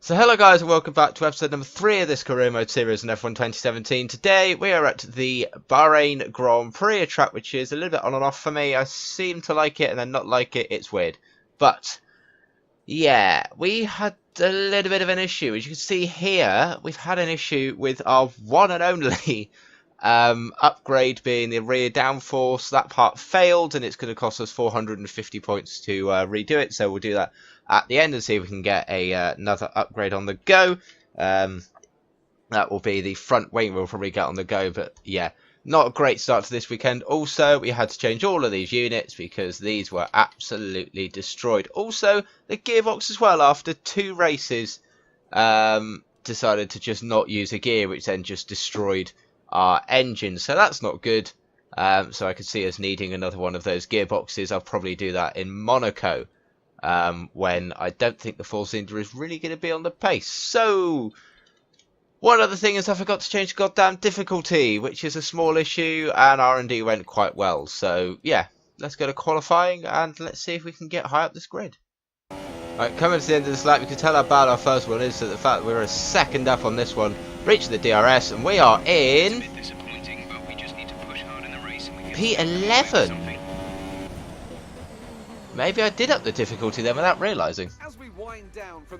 So hello guys and welcome back to episode number 3 of this career mode series in F1 2017. Today we are at the Bahrain Grand Prix, a track which is a little bit on and off for me. I seem to like it and then not like it, it's weird. But yeah, we had a little bit of an issue. As you can see here, we've had an issue with our one and only upgrade being the rear downforce. That part failed and it's going to cost us 450 points to redo it, so we'll do that at the end and see if we can get another upgrade on the go. That will be the front wing we'll probably get on the go, but yeah, not a great start to this weekend. Also, we had to change all of these units because these were absolutely destroyed. Also, the gearbox as well, after 2 races, decided to just not use a gear, which then just destroyed our engine, so that's not good. So I could see us needing another one of those gearboxes. I'll probably do that in Monaco, when I don't think the four-cylinder is really going to be on the pace. So one other thing is I forgot to change the goddamn difficulty, which is a small issue, and R&D went quite well. So yeah, let's go to qualifying and let's see if we can get high up this grid. Alright, coming to the end of this lap, you can tell how bad our first one is, so the fact that we're a second up on this one, reached the DRS, and we are in P11. Maybe I did up the difficulty then without realising.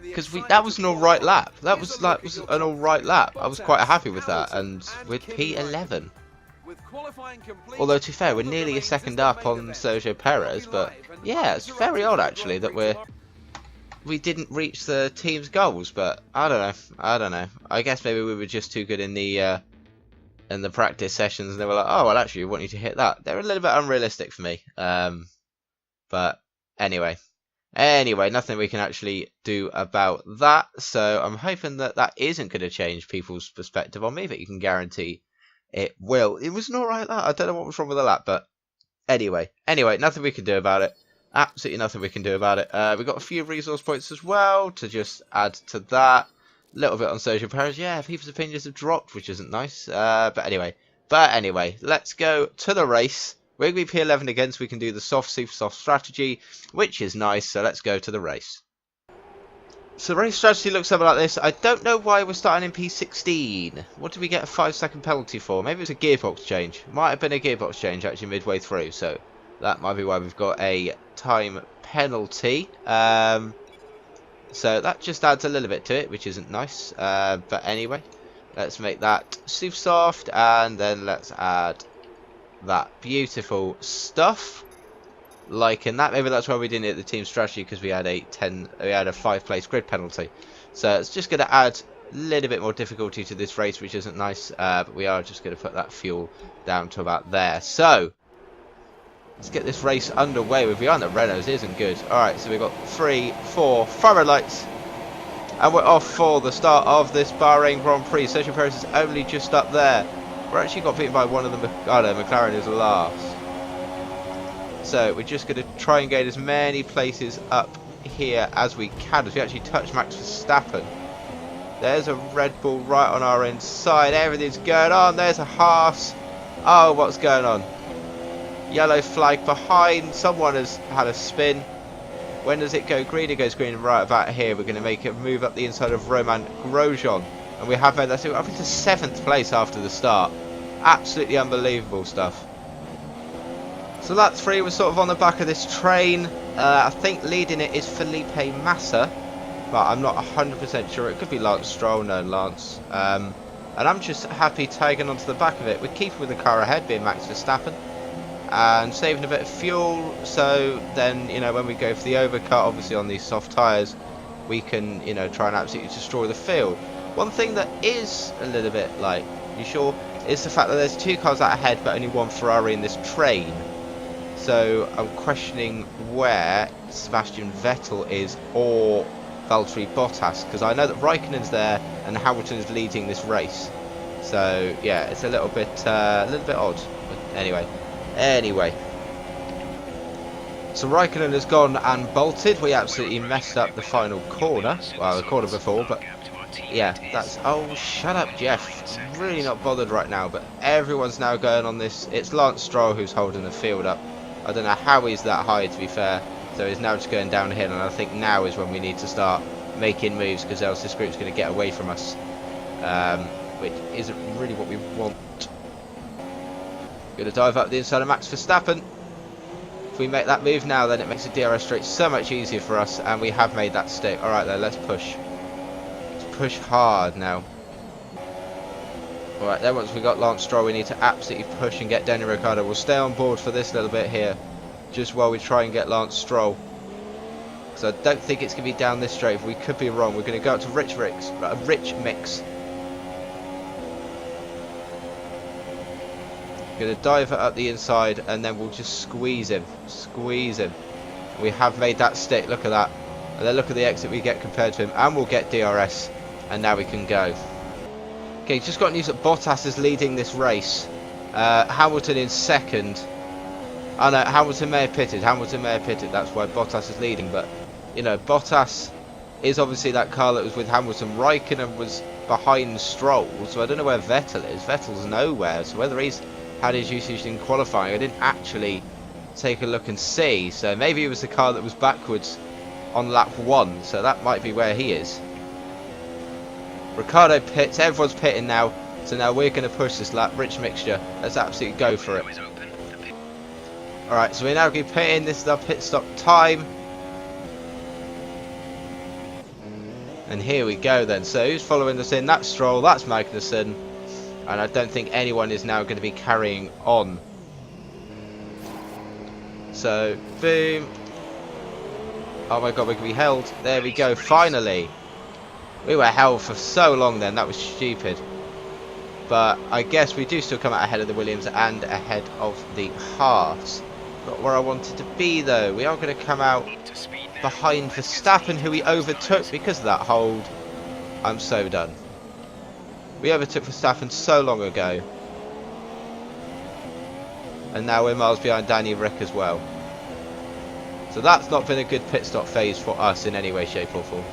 Because that was an alright lap. That was an alright lap. I was quite happy with that. And with P11. Although to be fair, we're nearly a second up on Sergio Perez. But yeah, it's very odd actually that we didn't reach the team's goals. But I don't know. I guess maybe we were just too good in the practice sessions. And they were like, oh well, actually we want you to hit that. They're a little bit unrealistic for me. But anyway, nothing we can actually do about that. So I'm hoping that that isn't going to change people's perspective on me, but you can guarantee it will. It was an alright lap. I don't know what was wrong with the lap, but anyway, nothing we can do about it. Absolutely nothing we can do about it. We've got a few resource points as well to just add to that. A little bit on Sergio Perez. Yeah, people's opinions have dropped, which isn't nice. But anyway, let's go to the race. We're going to be P11 again, so we can do the soft, super soft strategy, which is nice. So let's go to the race. So the race strategy looks something like this. I don't know why we're starting in P16. What did we get a 5-second penalty for? Maybe it was a gearbox change. Might have been a gearbox change actually midway through. So that might be why we've got a time penalty. So that just adds a little bit to it, which isn't nice. But anyway, let's make that super soft, and then let's add that beautiful stuff, like in that. Maybe that's why we didn't hit the team strategy, because we had a 5-place grid penalty. So it's just going to add a little bit more difficulty to this race, which isn't nice. But we are just going to put that fuel down to about there. So let's get this race underway. With behind the Renaults isn't good. Alright, so we've got 3, 4 fire red lights, and we're off for the start of this Bahrain Grand Prix. Sergio Perez is only just up there. We're actually got beaten by one of the McLaren is last. So we're just going to try and gain as many places up here as we can, as we actually touch Max Verstappen. There's a Red Bull right on our inside. Everything's going on. There's a Haas. Oh, what's going on? Yellow flag behind. Someone has had a spin. When does it go green? It goes green right about here. We're going to make it move up the inside of Roman Grosjean. And we have made that up into 7th place after the start. Absolutely unbelievable stuff. So lap 3 was sort of on the back of this train. I think leading it is Felipe Massa, but I'm not 100% sure. It could be Lance Stroll, no Lance. And I'm just happy tagging onto the back of it. We're keeping with the car ahead, being Max Verstappen, and saving a bit of fuel. So then, when we go for the overcut, obviously on these soft tyres, we can, try and absolutely destroy the field. One thing that is a little bit like, you sure, is the fact that there's 2 cars out ahead but only 1 Ferrari in this train. So I'm questioning where Sebastian Vettel is, or Valtteri Bottas, because I know that Raikkonen's there and Hamilton's leading this race. So yeah, it's a little bit odd. But anyway. So Raikkonen has gone and bolted. We absolutely messed up the final corner. Well, the corner before, but yeah, that's... Oh, shut up, Jeff. I'm really not bothered right now, but everyone's now going on this. It's Lance Stroll who's holding the field up. I don't know how he's that high, to be fair. So he's now just going downhill, and I think now is when we need to start making moves, because else this group's going to get away from us, which isn't really what we want. Going to dive up the inside of Max Verstappen. If we make that move now, then it makes the DRS straight so much easier for us, and we have made that stick. Alright then, let's push. Let's push hard now. Alright then, once we got Lance Stroll, we need to absolutely push and get Daniel Ricciardo. We'll stay on board for this little bit here, just while we try and get Lance Stroll. Because I don't think it's going to be down this straight. We could be wrong. We're going to go up to Rich Mix. Going to dive it up the inside, and then we'll just squeeze him. Squeeze him. We have made that stick. Look at that. And then look at the exit we get compared to him. And we'll get DRS. And now we can go. Okay, just got news that Bottas is leading this race. Hamilton in second. Oh no, Hamilton may have pitted. That's why Bottas is leading. But, you know, Bottas is obviously that car that was with Hamilton. Raikkonen was behind Stroll. So I don't know where Vettel is. Vettel's nowhere. So whether he's had his usage in qualifying, I didn't actually take a look and see. So maybe it was the car that was backwards on lap 1. So that might be where he is. Ricciardo pits. Everyone's pitting now. So now we're going to push this lap. Rich mixture. Let's absolutely go for it. Alright, so we're now going to pit in. This is our pit stop time. And here we go then. So who's following us in? That's Stroll, that's Magnussen. And I don't think anyone is now going to be carrying on. So, boom. Oh my god, we're going to be held. There we go, finally. We were held for so long then, that was stupid. But I guess we do still come out ahead of the Williams and ahead of the Haas. Not where I wanted to be though. We are going to come out behind Verstappen, who we overtook because of that hold. I'm so done. We overtook Verstappen so long ago. And now we're miles behind Danny Rick as well. So that's not been a good pit stop phase for us in any way, shape or form.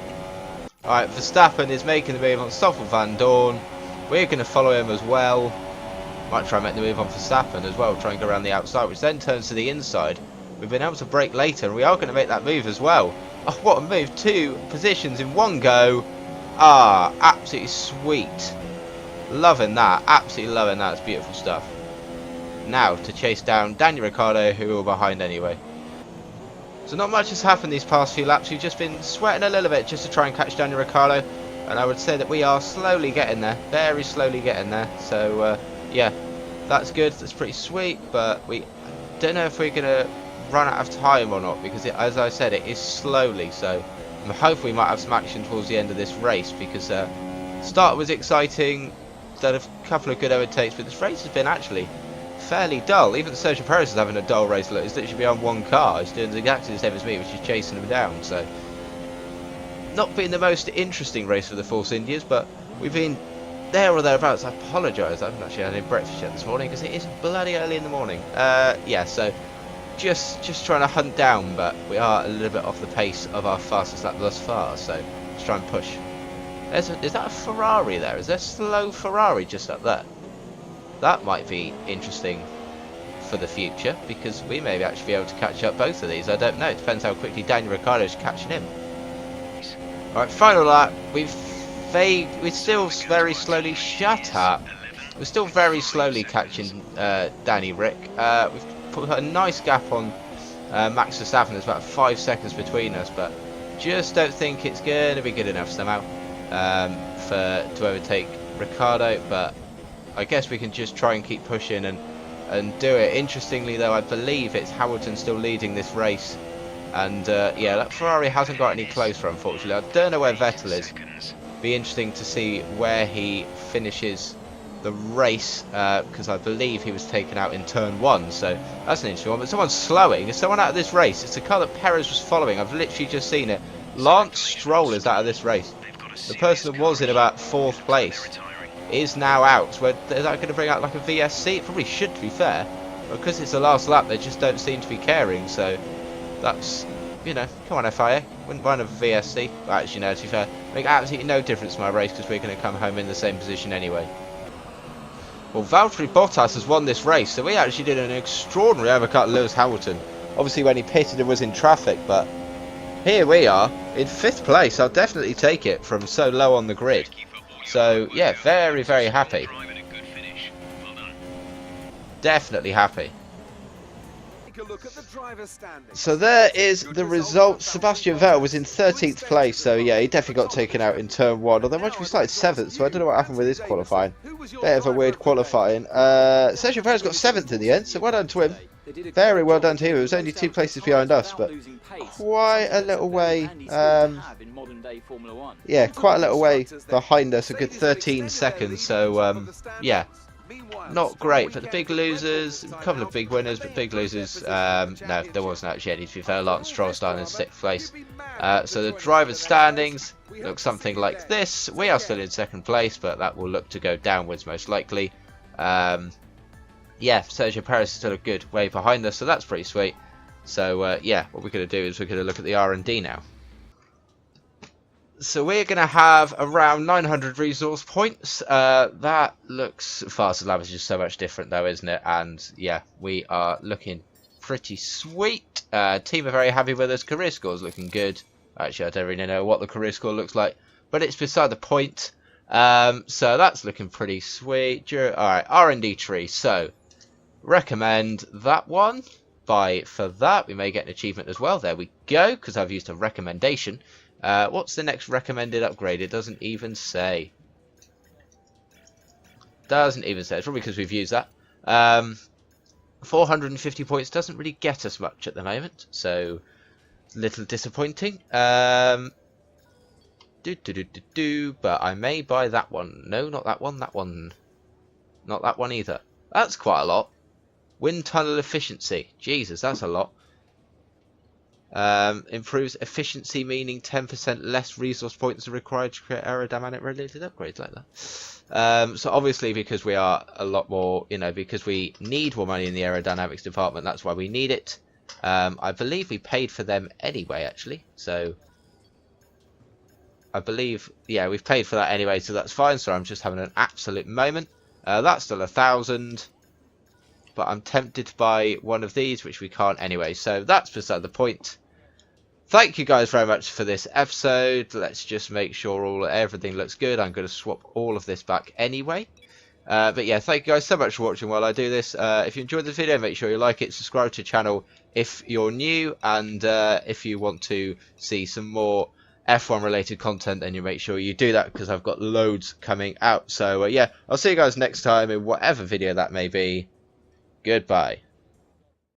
Alright, Verstappen is making the move on Stoffel Van Dorn. We're going to follow him as well. Might try and make the move on Verstappen as well. Try and go around the outside, which then turns to the inside. We've been able to brake later, and we are going to make that move as well. Oh, what a move. 2 positions in one go. Ah, absolutely sweet. Loving that. Absolutely loving that. It's beautiful stuff. Now to chase down Daniel Ricciardo, who we were behind anyway. So not much has happened these past few laps. We've just been sweating a little bit just to try and catch Daniel Ricciardo. And I would say that we are slowly getting there. Very slowly getting there. So, yeah. That's good. That's pretty sweet. But we don't know if we're going to run out of time or not. Because, as I said, it is slowly. So, I'm hoping we might have some action towards the end of this race. Because start was exciting. Done a couple of good overtakes. But this race has been actually fairly dull. Even Sergio Perez is having a dull race. Look, he's literally beyond one car. He's doing exactly the same as me, which is chasing him down. So, not been the most interesting race for the Force Indias, but we've been there or thereabouts. I apologise, I haven't actually had any breakfast yet this morning because it is bloody early in the morning. Yeah, so just trying to hunt down, but we are a little bit off the pace of our fastest lap thus far. So let's try and push. Is that a Ferrari there? Is there a slow Ferrari just up there? That might be interesting for the future, because we may actually be able to catch up both of these. I don't know. It depends how quickly Daniel Ricciardo is catching him. Alright, final lap. We're still very slowly. Shut up. We're still very slowly catching Danny Rick. We've put a nice gap on Max Verstappen. There's about 5 seconds between us, but just don't think it's going to be good enough somehow to overtake Ricciardo. But I guess we can just try and keep pushing and do it. Interestingly though, I believe it's Hamilton still leading this race. And yeah, that Ferrari hasn't got any closer, unfortunately. I don't know where Vettel is. Be interesting to see where he finishes the race, because I believe he was taken out in turn 1. So that's an interesting one. But someone's slowing. Is someone out of this race? It's a car that Perez was following. I've literally just seen it. Lance Stroll is out of this race. The person that was in about 4th place is now out. So is that going to bring out like a VSC? It probably should, to be fair. Because it's the last lap, they just don't seem to be caring. So that's, you know, come on FIA, wouldn't mind a VSC. Well, actually no, to be fair, make absolutely no difference to my race because we're going to come home in the same position anyway. Well, Valtteri Bottas has won this race, so we actually did an extraordinary overcut Lewis Hamilton. Obviously when he pitted and was in traffic, but here we are in 5th place. I'll definitely take it from so low on the grid. So yeah, very, very happy. Definitely happy. So there is the result. Sebastian Vettel was in 13th place, so yeah, he definitely got taken out in turn 1. Although much we started 7th, so I don't know what happened with his qualifying. Bit of a weird qualifying. Sergio Perez got 7th in the end, so well done to him. Very well done to him. It was only 2 places behind us, but quite a little way. Yeah, quite a little way behind us. A good 13 seconds. So yeah. Not great, but the big losers, a couple of big winners, but big losers, no, there wasn't actually any, to be fair. Lance Stroll starting in 6th place. So the drivers' standings look something like this. We are still in 2nd place, but that will look to go downwards most likely. Yeah, Sergio Perez is still a good way behind us, so that's pretty sweet. So yeah, what we're going to do is we're going to look at the R&D now. So we're going to have around 900 resource points. That looks fast lab is just so much different though, isn't it? And yeah, we are looking pretty sweet. Team are very happy with us. Career score's looking good. Actually, I don't really know what the career score looks like, but it's beside the point. So that's looking pretty sweet. Alright, R&D tree. So recommend that one. Buy for that. We may get an achievement as well. There we go, because I've used a recommendation. What's the next recommended upgrade? It doesn't even say. Doesn't even say. It's probably because we've used that. 450 points doesn't really get us much at the moment, so a little disappointing. But I may buy that one. No, not that one. That one. Not that one either. That's quite a lot. Wind tunnel efficiency. Jesus, that's a lot. Improves efficiency, meaning 10% less resource points are required to create aerodynamic related upgrades like that. So obviously because we are a lot more, you know, because we need more money in the aerodynamics department, that's why we need it. I believe we paid for them anyway, actually. So I believe, yeah, we've paid for that anyway, so that's fine. So I'm just having an absolute moment. That's still 1,000. But I'm tempted to buy one of these, which we can't anyway. So that's beside the point. Thank you guys very much for this episode. Let's just make sure everything looks good. I'm going to swap all of this back anyway. But yeah, thank you guys so much for watching while I do this. If you enjoyed the video, make sure you like it. Subscribe to the channel if you're new. And if you want to see some more F1 related content, then you make sure you do that, because I've got loads coming out. So yeah, I'll see you guys next time in whatever video that may be. Goodbye.